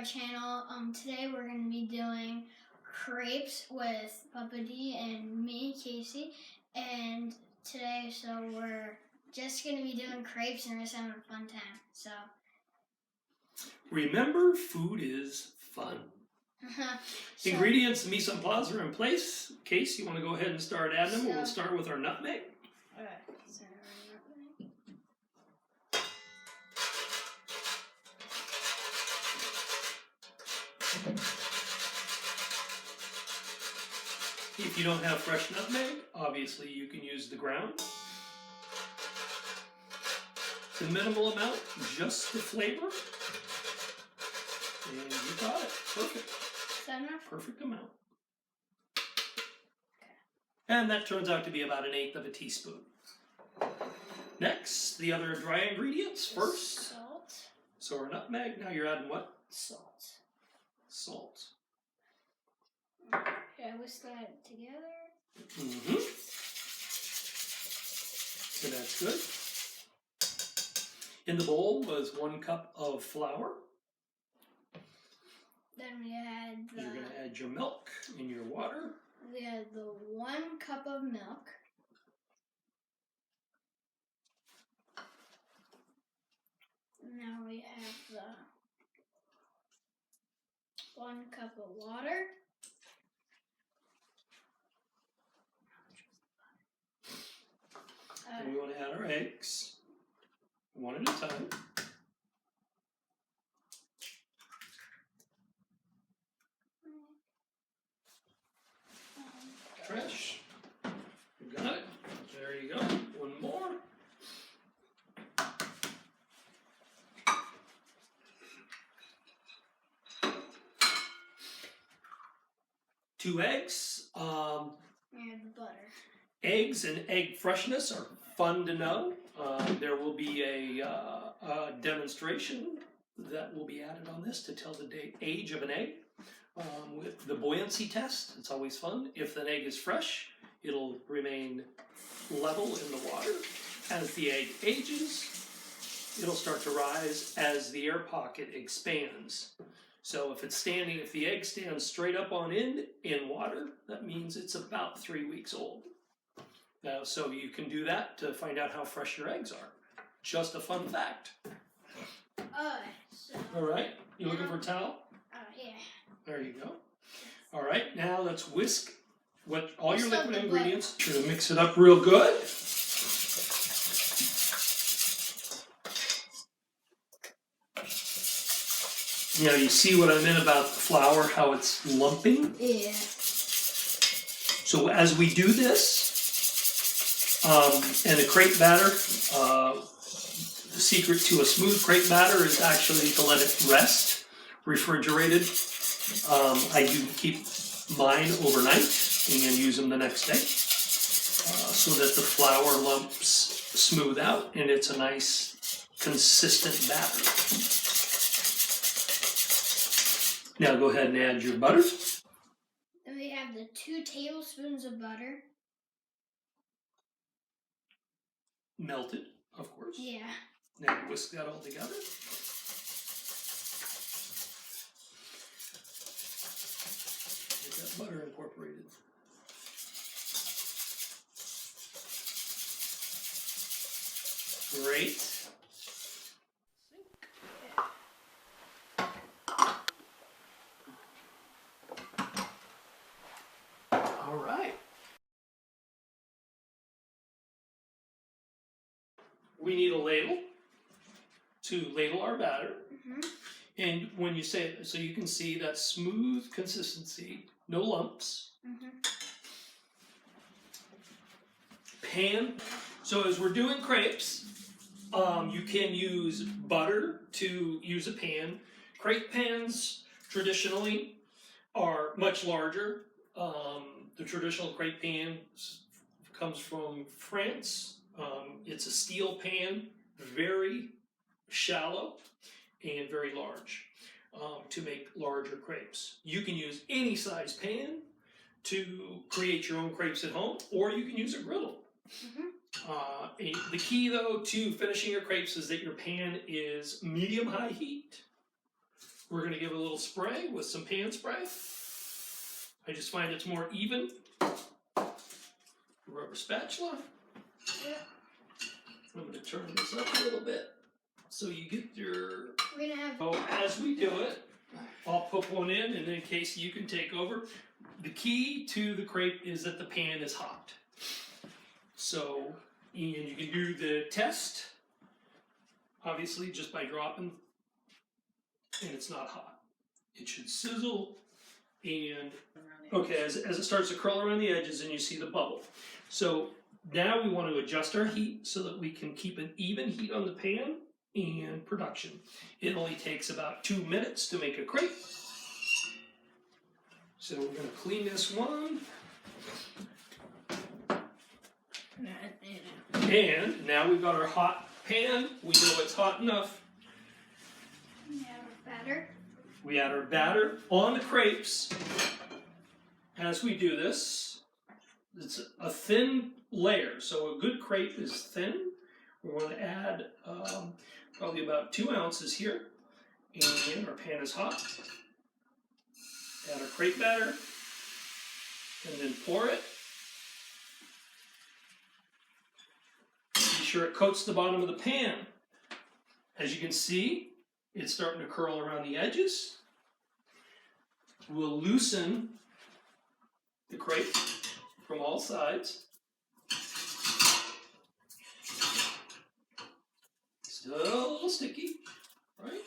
channel. Today we're going to be doing crepes with Papa D and me, Casey. And today, so we're just going to be doing crepes and we're just having a fun time. So remember, food is fun. Ingredients, mise en place are in place. Case, you want to go ahead and start adding them? We'll start with our nutmeg. Alright, so If you don't have fresh nutmeg, obviously you can use the ground. It's a minimal amount, just the flavor. And you got it. Perfect. Is that enough? Perfect amount. And that turns out to be about 1/8 of a teaspoon. Next, the other dry ingredients first. Salt. So our nutmeg, now you're adding what? Salt. Salt. Yeah, whisk that together. Mm-hmm. So that's good. In the bowl was 1 cup of flour. Then we add You're going to add your milk and your water. We add the 1 cup of milk. Now we have the 1 cup of water. And we want to add our eggs, one at a time. Fresh. You got it. There you go. 1 more. Two eggs. And butter. Eggs and egg freshness are fun to know. There will be a demonstration that will be added on this to tell the age of an egg. With the buoyancy test, it's always fun. If an egg is fresh, it'll remain level in the water. As the egg ages, it'll start to rise as the air pocket expands. So if the egg stands straight up on end in water, that means it's about 3 weeks old. So you can do that to find out how fresh your eggs are. Just a fun fact. All right, you looking for a towel? Yeah. There you go. All right, now let's whisk all your liquid ingredients. Try to mix it up real good. Now you see what I meant about the flour, how it's lumping? Yeah. So as we do this, and a crepe batter, the secret to a smooth crepe batter is actually to let it rest, refrigerated. I do keep mine overnight and use them the next day so that the flour lumps smooth out and it's a nice consistent batter. Now go ahead and add your butter. Then we have the 2 tablespoons of butter. Melted, of course. Yeah. Now whisk that all together. Get that butter incorporated. Great. All right. We need a ladle to ladle our batter. Mm-hmm. And when you say it, so you can see that smooth consistency, no lumps. Mm-hmm. Pan. So as we're doing crepes, you can use butter to use a pan. Crepe pans traditionally are much larger. The traditional crepe pan comes from France. It's a steel pan, very shallow and very large to make larger crepes. You can use any size pan to create your own crepes at home, or you can use a griddle. Mm-hmm. The key, though, to finishing your crepes is that your pan is medium-high heat. We're going to give it a little spray with some pan spray. I just find it's more even. Rubber spatula. Yeah. I'm going to turn this up a little bit so you get your... We're gonna have. So as we do it, I'll put one in, and in case you can take over. The key to the crepe is that the pan is hot. So, and you can do the test, obviously, just by dropping, and it's not hot. It should sizzle, and okay, as it starts to curl around the edges, and you see the bubble. So now we want to adjust our heat so that we can keep an even heat on the pan and production. It only takes about 2 minutes to make a crepe. So we're going to clean this one. And now we've got our hot pan. We know it's hot enough. We have our batter. We add our batter on the crepes. As we do this, it's a thin layer. So a good crepe is thin. We're going to add probably about 2 ounces here. And our pan is hot. Add our crepe batter. And then pour it. Be sure it coats the bottom of the pan. As you can see, it's starting to curl around the edges. We'll loosen the crepe from all sides. Still a little sticky, right?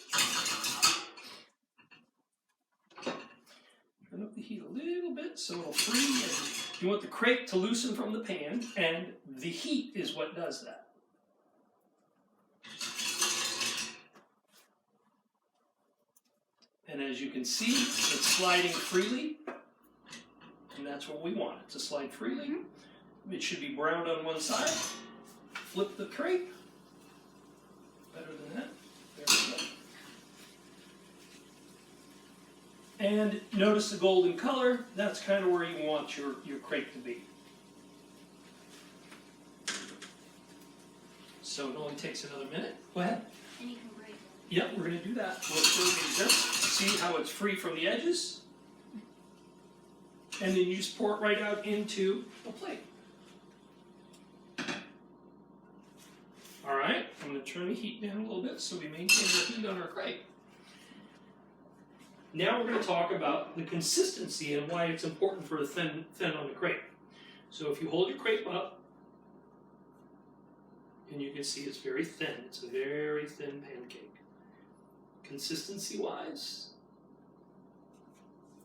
Turn up the heat a little bit so it'll free. You want the crepe to loosen from the pan, and the heat is what does that. And as you can see, it's sliding freely, and that's what we want it to slide freely. It should be browned on one side. Flip the crepe. Better than that. There we go. And notice the golden color. That's kind of where you want your crepe to be. So it only takes another minute. Go ahead. And you can break it. Yep, we're going to do that. We'll serve this. See how it's free from the edges? And then you just pour it right out into a plate. Alright, I'm going to turn the heat down a little bit so we maintain the heat on our crepe. Now we're going to talk about the consistency and why it's important for a thin on the crepe. So if you hold your crepe up, and you can see it's very thin. It's a very thin pancake. Consistency-wise,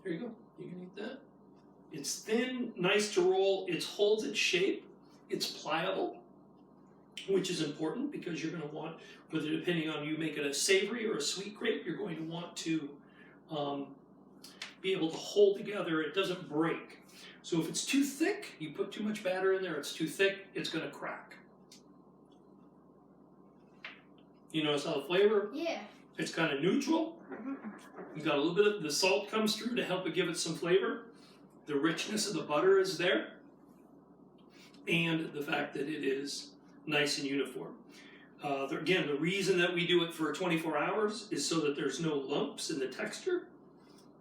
here you go. You can eat that. It's thin, nice to roll. It holds its shape. It's pliable, which is important because you're going to want, whether depending on you make it a savory or a sweet crepe, you're going to want to be able to hold together. It doesn't break. So if it's too thick, you put too much batter in there, it's too thick, it's going to crack. You notice how the flavor? Yeah. It's kind of neutral. You've got a little bit of the salt comes through to help it give it some flavor. The richness of the butter is there. And the fact that it is nice and uniform. Again, the reason that we do it for 24 hours is so that there's no lumps in the texture,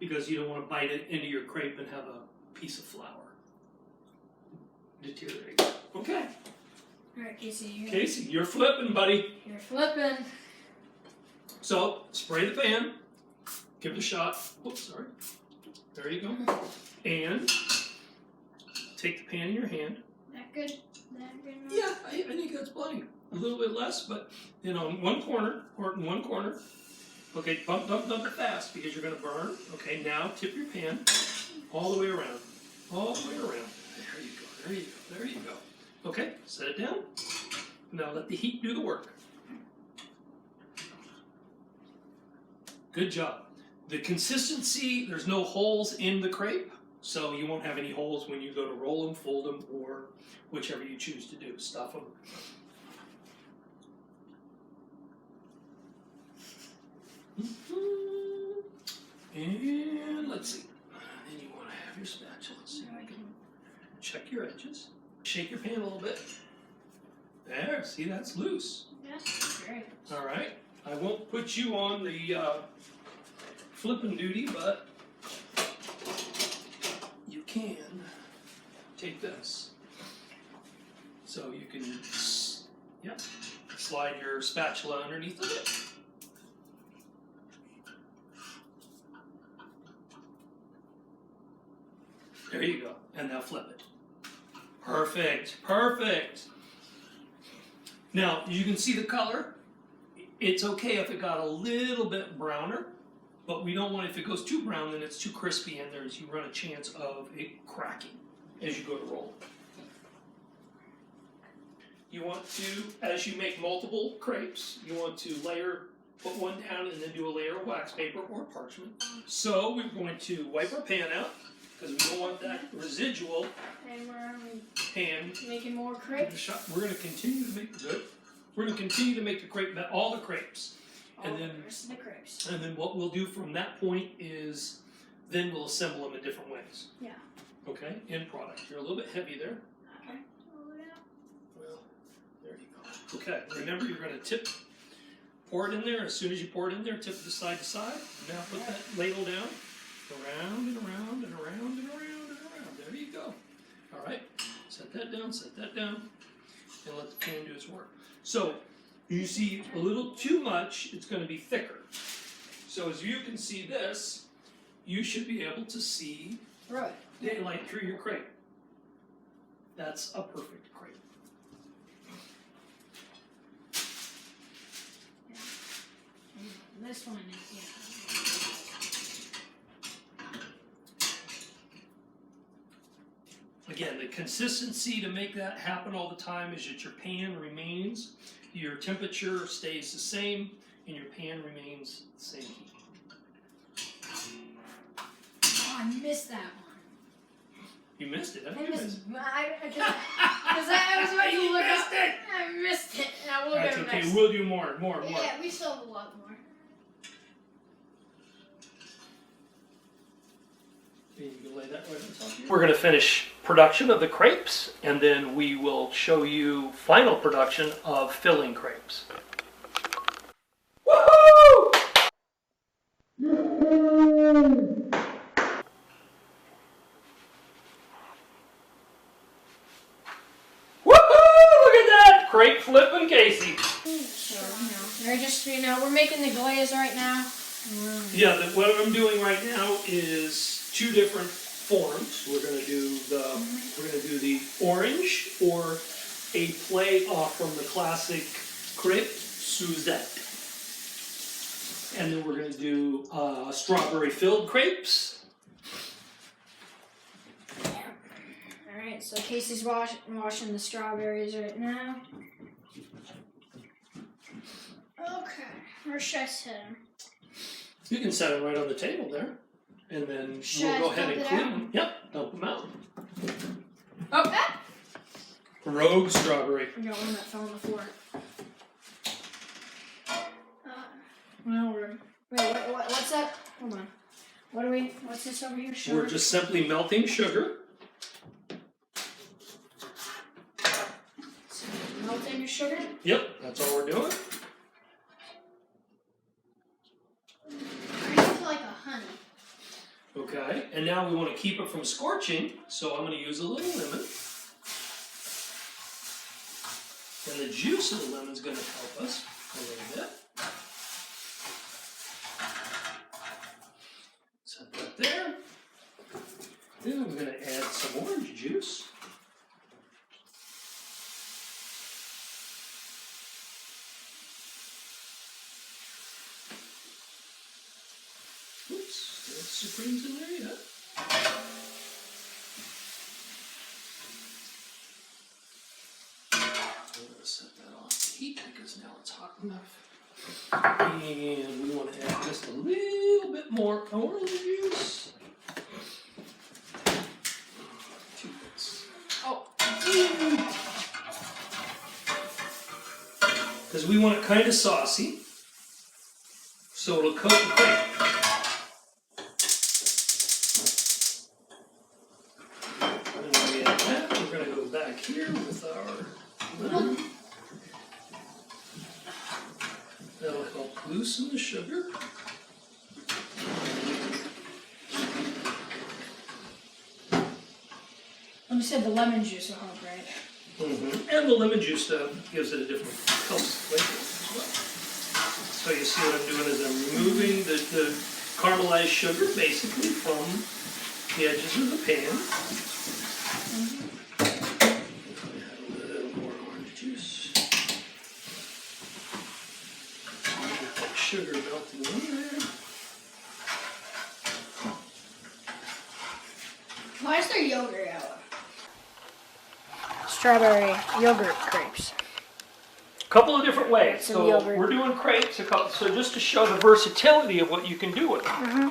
because you don't want to bite it into your crepe and have a piece of flour deteriorate. Okay. All right, Casey. Casey, you're flipping, buddy. You're flipping. So, spray the pan, give it a shot. Whoops, sorry. There you go. And take the pan in your hand. That good? That good? Yeah, I think that's plenty. A little bit less, but in one corner, or in one corner. Okay, don't dump it fast because you're going to burn. Okay, now tip your pan all the way around. All the way around. There you go, there you go, there you go. Okay, set it down. Now let the heat do the work. Good job. The consistency, there's no holes in the crepe, so you won't have any holes when you go to roll them, fold them, or whichever you choose to do. Stuff them. And let's see. Then you want to have your spatula. So you can check your edges. Shake your pan a little bit. There, see, that's loose. That's great. All right. I won't put you on the flipping duty, but you can take this. So you can, yep, slide your spatula underneath of it. There you go, and now flip it. Perfect, perfect. Now, you can see the color. It's okay if it got a little bit browner, but we don't want, if it goes too brown, then it's too crispy and you run a chance of it cracking as you go to roll. You want to, as you make multiple crepes, you want to put one down and then do a layer of wax paper or parchment. So we're going to wipe our pan out, because we don't want that residual And we're pan. making more crepes. We're going to continue to make the crepe, all the crepes. And then the rest of the crepes. And then what we'll do from that point is, then we'll assemble them in different ways. Yeah. Okay, end product. You're a little bit heavy there. Okay. Well, there you go. Okay, remember you're going to pour it in there. As soon as you pour it in there, tip it side to side. Now put that ladle down. Around and around and around and around and around. There you go. All right, set that down, and let the pan do its work. So, you see a little too much, it's going to be thicker. So as you can see this, you should be able to see daylight through your crepe. That's a perfect crepe. Yeah. This one is, yeah. Again, the consistency to make that happen all the time is that your pan remains, your temperature stays the same, and your pan remains the same heat. Oh, I missed that one. You missed it, I haven't you? missed because I was about to You look missed up. it! I missed it. I will That's get it okay, next. we'll do more. Yeah, we still have a lot more. You can lay that right on top here. We're going to finish production of the crepes, and then we will show you final production of filling crepes. Woohoo! Woohoo! Look at that! Crepe flipping Casey. So, they're just, we're making the glaze right now. Yeah, what I'm doing right now is two different forms. We're going to do the orange, or a play off from the classic crepe Suzette. And then we're going to do strawberry filled crepes. Alright, so Casey's washing the strawberries right now. Okay, where should I set them? You can set them right on the table there. And then we'll go ahead and clean them. Yep, dump them out. Oh! Rogue strawberry. I got one that fell on the floor. Well, wait, what's that? Hold on. What's this over here? Sugar? We're just simply melting sugar. Melting your sugar? Yep, that's all we're doing. Like a honey. Okay, and now we want to keep it from scorching, so I'm going to use a little lemon. And the juice of the lemon is going to help us a little bit. Set that there. Then I'm going to add some orange juice. Oops, still Supreme's in there yet. I'm going to set that off the heat because now it's hot enough. And we want to add just a little bit more orange juice. 2 bits. Oh. Because we want it kind of saucy, so it'll coat the crepe. And when we add that, we're going to go back here with our lemon. That'll help loosen the sugar. And you said the lemon juice will help, right? And the lemon juice gives it a different color flavor as well. So you see what I'm doing is I'm removing the caramelized sugar basically from the edges of the pan. Add a little more orange juice. Get that sugar melting in there. Why is there yogurt out? Strawberry yogurt crepes. Couple of different ways. Some So yogurt. we're doing crepes. So just to show the versatility of what you can do with them.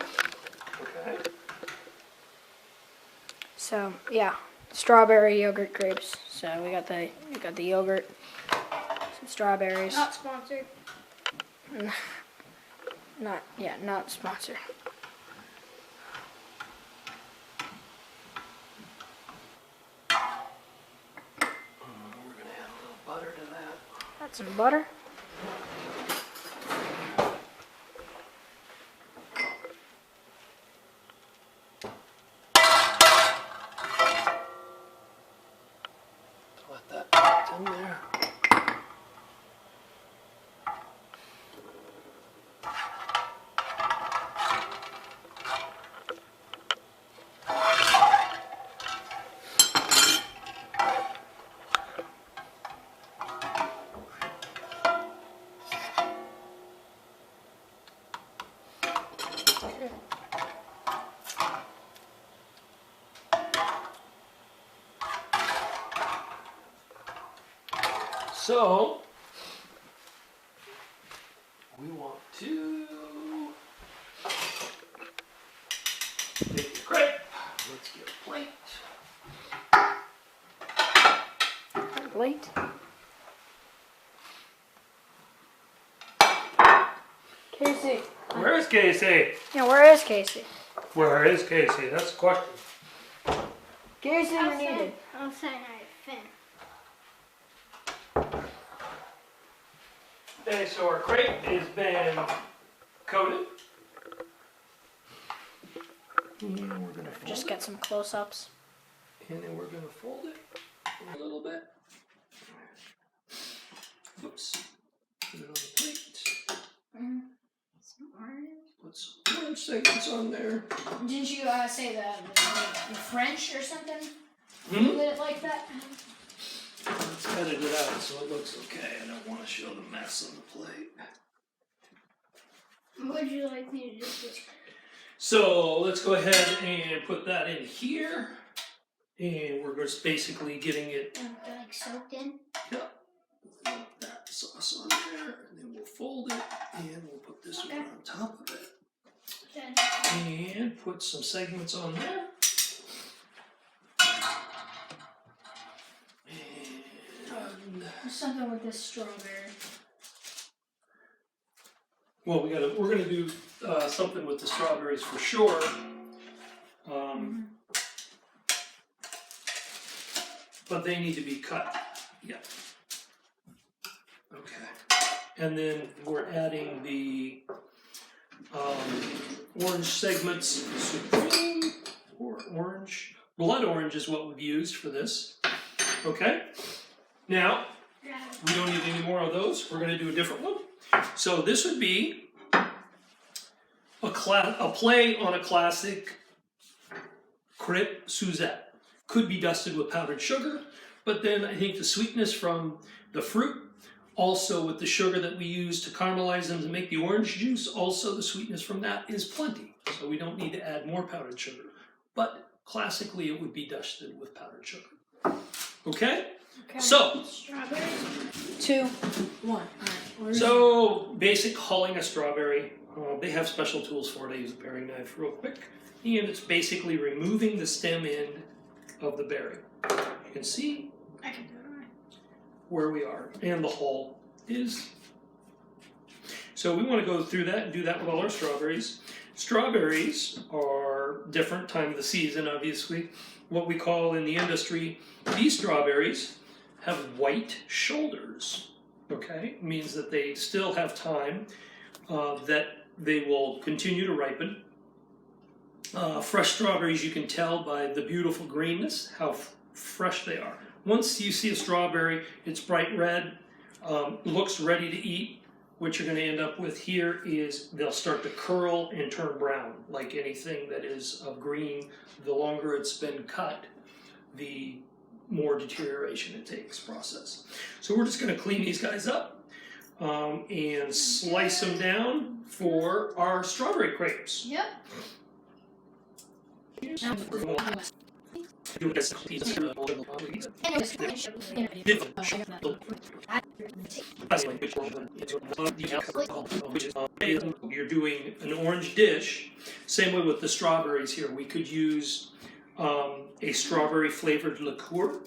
Okay. So yeah, strawberry yogurt crepes. So we got the yogurt, some strawberries. Not sponsored. Not sponsored. We're gonna add a little butter to that. Add some butter. Let that melt in there. So, we want to take the crepe. Let's get a plate. Plate. Casey. Where is Casey? Yeah, where is Casey? Where is Casey? That's the question. Casey, you're needed. I'll say hi, Finn. Okay, so our crepe has been coated. And we're going to Just get some close-ups. And then we're going to fold it a little bit. Oops. Put it on the plate. Some orange. Put some orange segments on there. Didn't you say the French or something? Hmm? Did it like that? Let's edit it out so it looks okay. I don't want to show the mess on the plate. What would you like me to do? So let's go ahead and put that in here. And we're just basically getting it Like soaked in? Put that sauce on there, and then we'll fold it, and we'll put this one on top of it. Okay. And put some segments on there. And Something with this strawberry. well, we're gonna do something with the strawberries for sure. But they need to be cut. Yeah. Okay. And then we're adding the orange segments, supreme, or orange. Blood orange is what we've used for this. Okay. Now, we don't need any more of those. We're going to do a different one. So this would be a play on a classic crepe Suzette. Could be dusted with powdered sugar, but then I think the sweetness from the fruit, also with the sugar that we use to caramelize them to make the orange juice, also the sweetness from that is plenty. So we don't need to add more powdered sugar. But classically it would be dusted with powdered sugar. Okay? So, Strawberries? 2, 1. Alright. so basic hulling a strawberry. They have special tools for it. I use a paring knife real quick. And it's basically removing the stem end of the berry. You can see I can do it. where we are, and the hull is. So we want to go through that and do that with all our strawberries. Strawberries are different time of the season, obviously. What we call in the industry, these strawberries have white shoulders. Okay, it means that they still have time, that they will continue to ripen. Fresh strawberries, you can tell by the beautiful greenness, how fresh they are. Once you see a strawberry, it's bright red, looks ready to eat. What you're going to end up with here is they'll start to curl and turn brown, like anything that is of green. The longer it's been cut, the more deterioration it takes process. So we're just going to clean these guys up and slice them down for our strawberry crepes. Yep. You're doing an orange dish. Same way with the strawberries here. We could use a strawberry flavored liqueur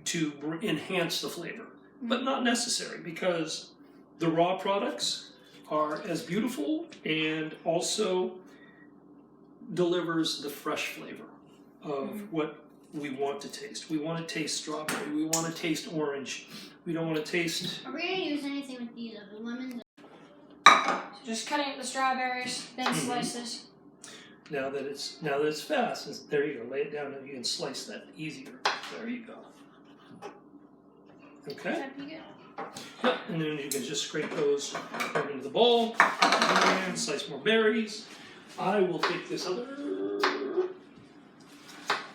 to enhance the flavor, but not necessary because the raw products are as beautiful and also delivers the fresh flavor of what we want to taste. We want to taste strawberry. We want to taste orange. We don't want to taste... Are we going to use anything with these other lemons? So just cutting up the strawberries, thin slices. Now that it's fast, there you go. Lay it down and you can slice that easier. There you go. Okay? That'd be good. Yep, and then you can just scrape those right into the bowl and slice more berries. I will take this other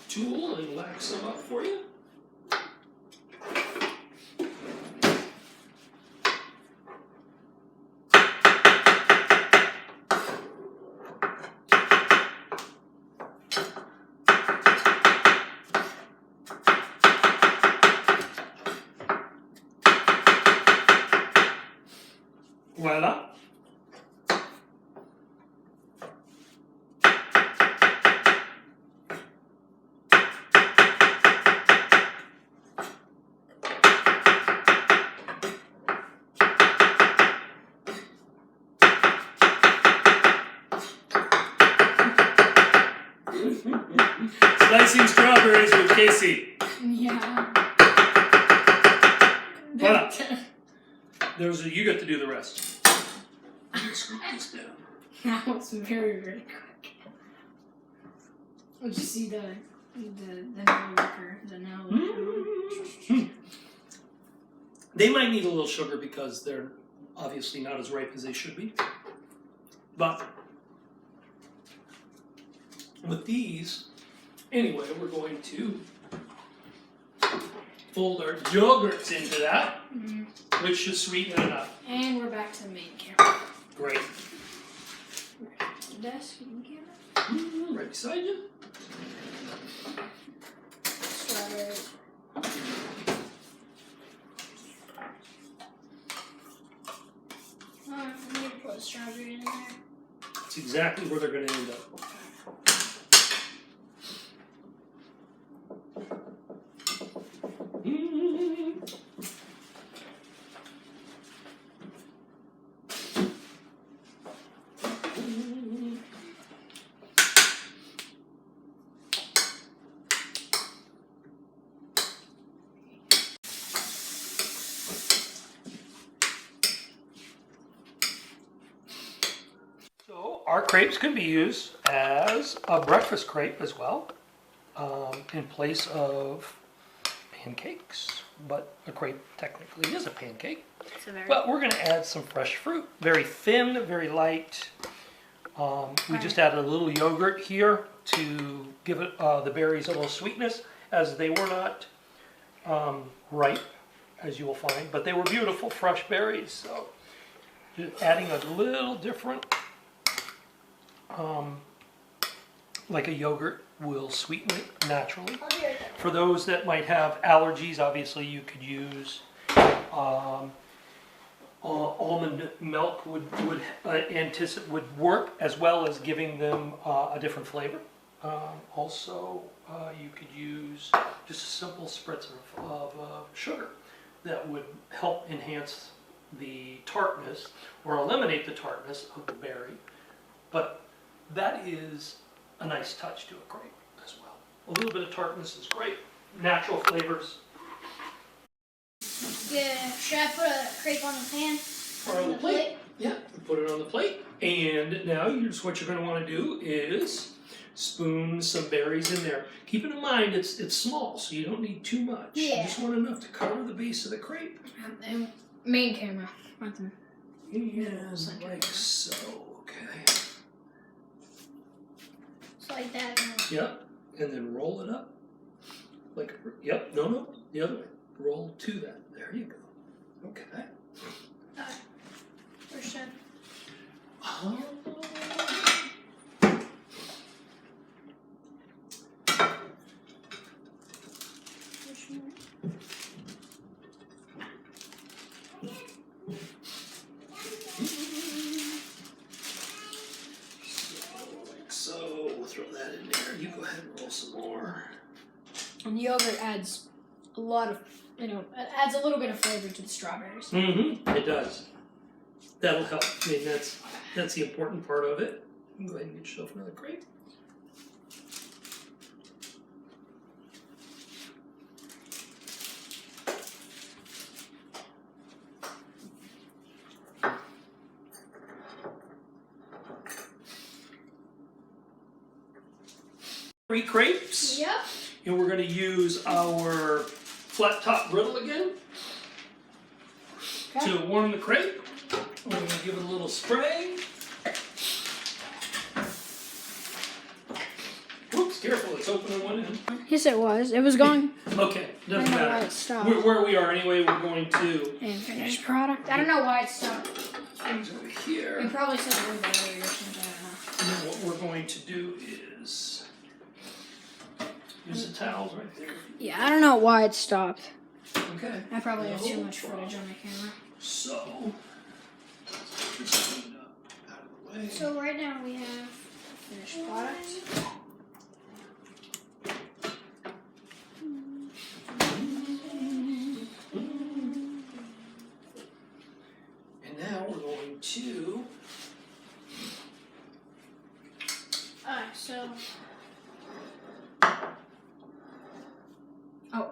tool and wax them up for you. Voila. Slicing strawberries with Casey. Yeah. Voila. You get to do the rest. Scoop this down. That was very, very quick. Did you see the nail liquor? The nail liquor. They might need a little sugar because they're obviously not as ripe as they should be. But with these, anyway, we're going to fold our yogurts into that, which should sweeten it enough. And we're back to the main camera. Great. The desk and camera. Right beside you. Strawberries. I need to put strawberries in there. That's exactly where they're going to end up. So our crepes can be used as a breakfast crepe as well, in place of pancakes. But a crepe technically is a pancake. But we're going to add some fresh fruit. Very thin, very light. We just added a little yogurt here to give it the berries a little sweetness, as they were not ripe, as you will find. But they were beautiful, fresh berries. So just adding a little different, like a yogurt will sweeten it naturally. For those that might have allergies, obviously you could use almond milk would work, as well as giving them a different flavor. Also, you could use just a simple spritz of sugar that would help enhance the tartness or eliminate the tartness of the berry. But that is a nice touch to a crepe as well. A little bit of tartness is great. Natural flavors. Yeah. Should I put a crepe on the pan? Or on the plate. Yeah, put it on the plate. And now what you're going to want to do is spoon some berries in there. Keep in mind it's small, so you don't need too much. Yeah. You just want enough to cover the base of the crepe. And main camera. And like so. Okay. Just like that. Yep. And then roll it up. Like, yep. No. The other way. Roll to that. There you go. Okay. For sure. Oh. So, we'll throw that in there. You go ahead and roll some more. And yogurt adds a lot of, it adds a little bit of flavor to the strawberries. Mm-hmm. It does. That'll help. I mean, that's the important part of it. You can go ahead and get yourself another crepe. Three crepes. Yep. And we're going to use our flat top griddle again to warm the crepe. We're going to give it a little spray. Whoops, careful, it's open on one end. Yes, it was. It was going. Okay, doesn't I don't know why matter. it stopped. Where we are anyway, we're going to And finished product. I don't know why it stopped. things over here. We probably said it was earlier or something. I And then what we're going to do is use the towels right there. don't know. Yeah, I don't know why it stopped. Okay. I probably have too much footage on my camera. So, just clean it up out of the way. So right now we have Finished product. And now we're going to so Oh.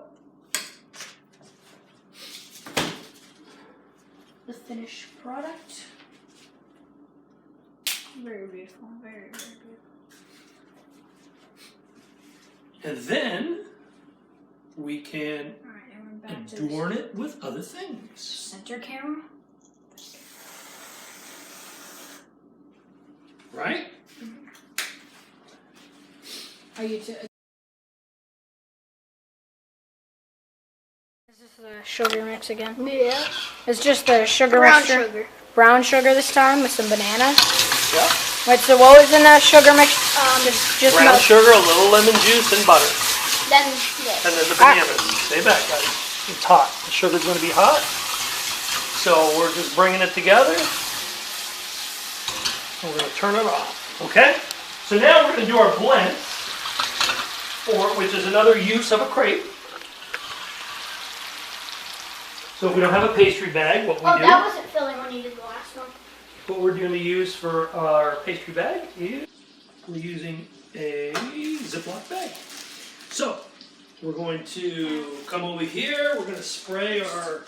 The finished product. Very beautiful. Very, very beautiful. and then we can Alright, and we're back to adorn it with other things. center camera. Right? Are you to Is this the sugar mix again? yeah, It's just the sugar brown mixture. sugar. Brown sugar this time with some bananas. Yeah. Wait, so what was in that sugar mix? Just Brown milk. sugar, a little lemon juice, and butter. Then this. And then the bananas. Stay back, guys. It's hot. The sugar's going to be hot. So we're just bringing it together. And we're going to turn it off. Okay? So now we're going to do our blend, which is another use of a crepe. So if we don't have a pastry bag, what we Oh, do, that wasn't filling when you did the last one. what we're going to use for our pastry bag is we're using a Ziploc bag. So we're going to come over here. We're going to spray our.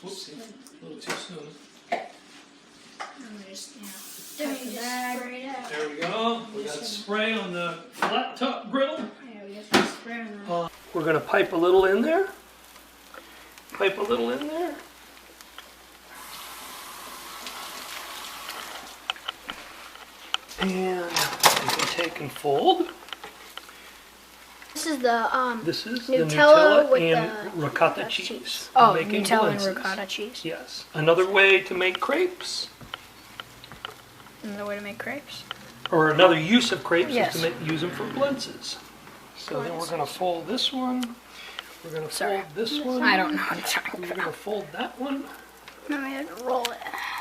Whoopsie, a little too soon. Then we just spray it out. There we go. We got spray on the flat top griddle. Yeah, we just spray on the We're going to pipe a little in there. Pipe a little in there. And you can take and fold. This is the This is Nutella the Nutella with and the ricotta cheese. Oh, We're making Nutella and blintzes. ricotta cheese. Yes. Another way to make crepes, Another way to make crepes. or another use of crepes Yes. is to use them for blintzes. So then we're going to fold this one. We're going to Sorry. fold this one. I don't know how to talk We're about. going to fold that one. Let me roll it.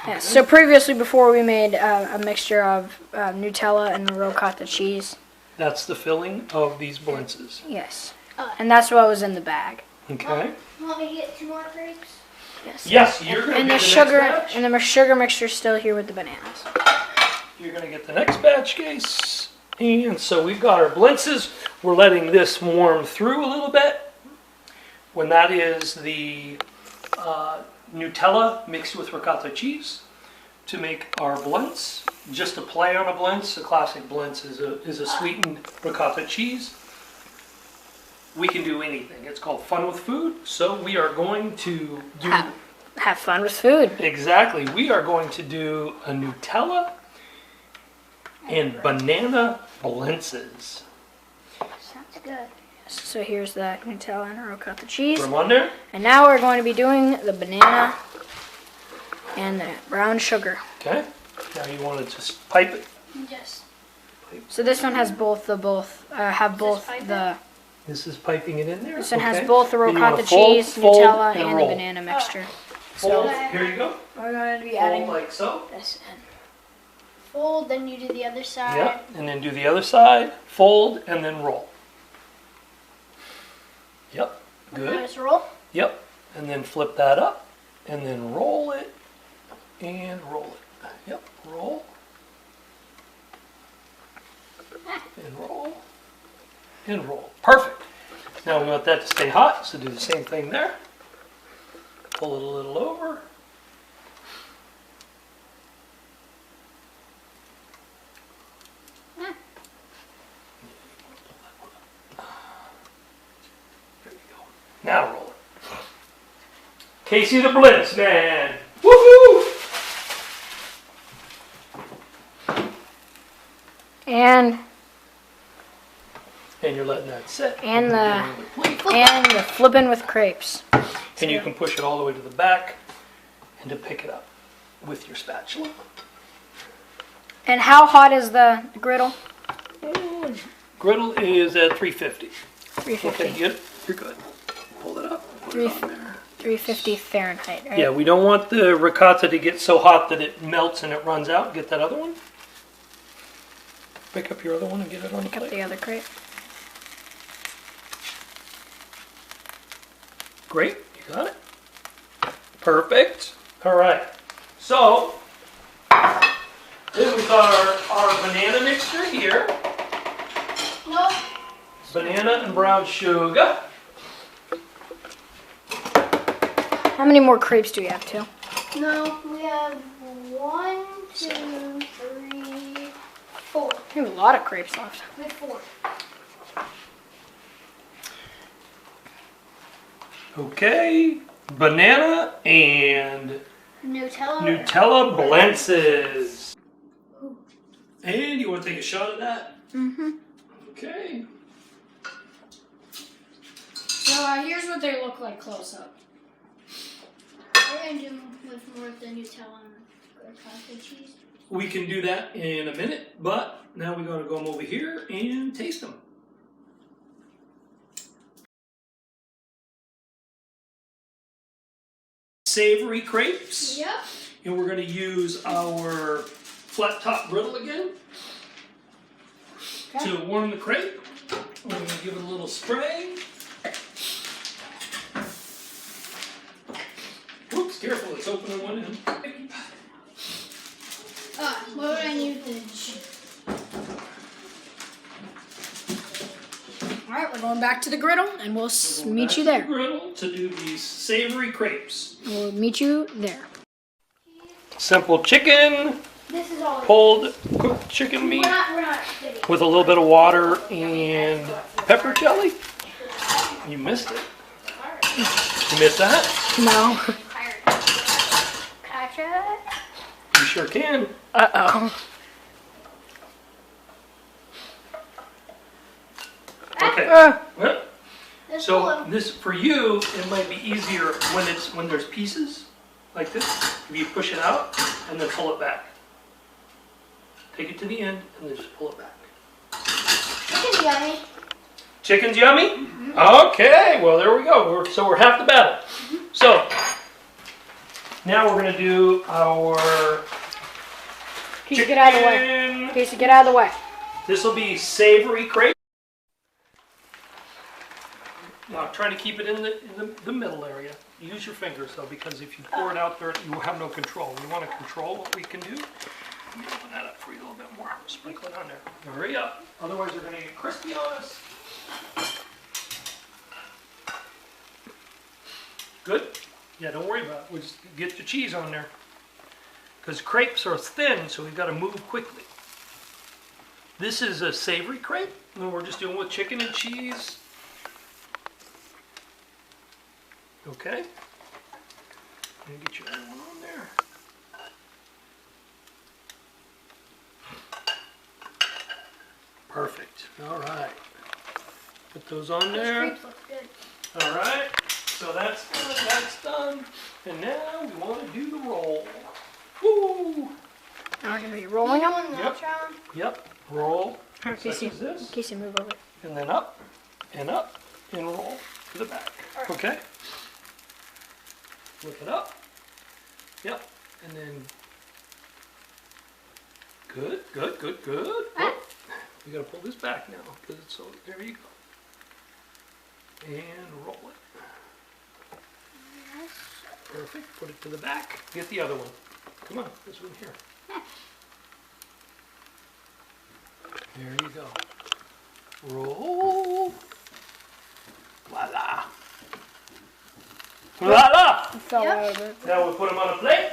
Yeah, so previously, before we made a mixture of Nutella and ricotta cheese. That's the filling of these blintzes. Yes. And that's what was in the bag. Okay. Want me to get 2 more crepes? Yes. Yes, you're going to And get the the sugar next batch. and the sugar mixture still here with the bananas. You're going to get the next batch, Case. And so we've got our blintzes. We're letting this warm through a little bit. When that is the Nutella mixed with ricotta cheese. to make our blintz. Just a play on a blintz. A classic blintz is a sweetened ricotta cheese. We can do anything. It's called fun with food. So we are going to do... Have fun with food. Exactly. We are going to do a Nutella and banana blintzes. Sounds good. So here's the Nutella and ricotta cheese. Put them on there. And now we're going to be doing the banana and the brown sugar. Okay. Now you want to just pipe it. Yes. So this one has both the This is piping it in there. this one has Okay. both the Then you wanna ricotta fold, cheese, fold, Nutella, and the roll. banana mixture. Fold. So Here you go. we're going to be Fold adding like so. this in. Fold, then you do the other side. Yep. And then do the other side. Fold and then roll. Yep. Good. Let's roll. Yep. And then flip that up and then roll it and roll it. Yep. Roll. And roll. And roll. Perfect. Now we want that to stay hot, so do the same thing there. Pull it a little over. There you go. Now roll it. Casey the Blitz Man. Woohoo! And you're letting that sit. and the flipping with crepes. And you can push it all the way to the back and to pick it up with your spatula. And how hot is the griddle? Griddle is at 350. 350. Okay, good. You're good. Pull it up. Put it on there. 350 Fahrenheit, right? Yeah, we don't want the ricotta to get so hot that it melts and it runs out. Get that other one. Pick up your other one and get it on the Pick up plate. the other crepe. Great, you got it. Perfect. All right. So, then we've got our banana mixture here. No. Banana and brown sugar. How many more crepes do we have, Two? No. We have 1, 2, 3, 4. We have a lot of crepes left. We have 4. Okay, banana and Nutella blintzes. And you want to take a shot of that? Mm-hmm. Okay. So here's what they look like close up. We're going to do with more of the Nutella and ricotta cheese. We can do that in a minute, but now we're going to go over here and taste them. Savory crepes. Yep. And we're going to use our flat top griddle again to warm the crepe. We're going to give it a little spray. Oops, careful, it's open on one end. What would I need to... Alright, we're going back to the griddle and we'll meet you Back there. to the griddle to do these savory crepes. We'll meet you there. Simple chicken, This is all... pulled cooked chicken meat We're not kidding. with a little bit of water and pepper jelly. You missed it. You missed that? No. Gotcha. You sure can. Uh-oh. Okay. Uh, Well, That's so cool. this for you, it might be easier when there's pieces like this. If you push it out and then pull it back. Take it to the end and then just pull it back. Chicken's yummy. Chicken's yummy? Okay, well there we go. So we're half the battle. So now we're gonna do our Casey, get out of the way. chicken. Casey, get out of the way. This will be savory crepe. Now try to keep it in the middle area. Use your fingers though, because if you pour it out there, you will have no control. We want to control what we can do. Let me open that up for you a little bit more. Sprinkle it on there. Hurry up, otherwise they're going to get crispy on us. Good? Yeah, don't worry about it. We'll just get your cheese on there. because crepes are thin, so we've got to move quickly. This is a savory crepe, and we're just doing with chicken and cheese. Okay. And get your other one on there. Perfect. All right. Put those on there. Crepes look good. All right. So that's done. That's done. And now we want to do the roll. Woo! Now we're gonna be rolling them. Yep. Yep. Roll. In case you, Such as this. in case you move over. And then up, and roll to the back. Okay? Flip it up. Yep. And then, good, good, good, good. Oh, we gotta pull this back now, because it's so, there you go. And roll it. Perfect. Put it to the back. Get the other one. Come on, this one here. There you go. Roll. Voila. Voila. It fell Yep. out of it. Now we put them on a plate,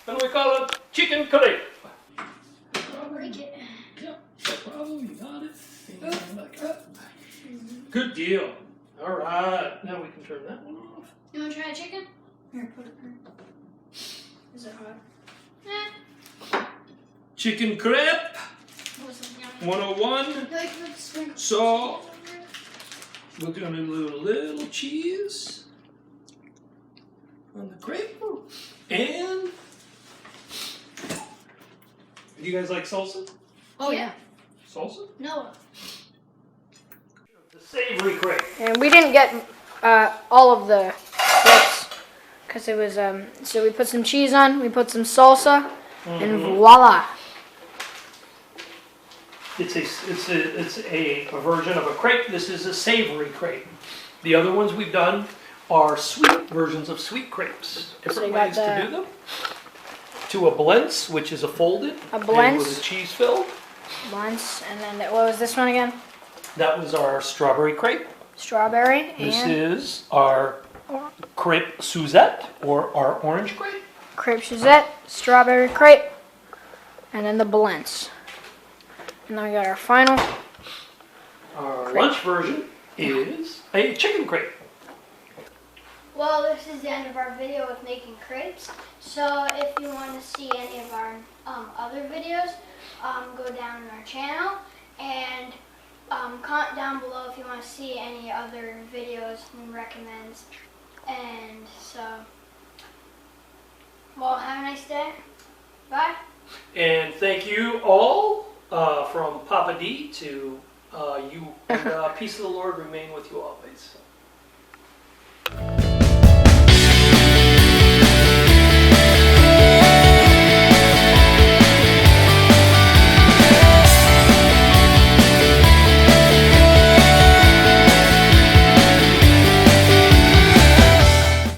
and we call it chicken curry. I'll break it. Yep, no problem, you got it. And like that. Good deal. All right, now we can turn that one off. You want to try chicken? Here, put it there. Is it hot? Chicken crepe What's the yummy? 101. No, you can put the sprinkles. So we're gonna do a little cheese on the crepe, and do you guys like salsa? Oh yeah. Salsa? No. The savory crepe. And we didn't get all of the crepes because it was so we put some cheese on, we put some salsa, and voila. It's a version of a crepe. This is a savory crepe. The other ones we've done are sweet versions of sweet crepes. Different you got ways to do them. To a blintz, which is a folded. A and blintz. with a cheese filled. Once, and then what was this one again? That was our strawberry crepe. Strawberry This and is our crepe Suzette, or our orange crepe. crepe Suzette, strawberry crepe, and then the blends. And then we got our final. Our lunch version is a chicken crepe. Well, this is the end of our video with making crepes. So if you want to see any of our other videos, go down our channel and comment down below if you want to see any other videos and recommends. And so, well, have a nice day. Bye. And thank you all from Papa D to you. And peace of the Lord remain with you always.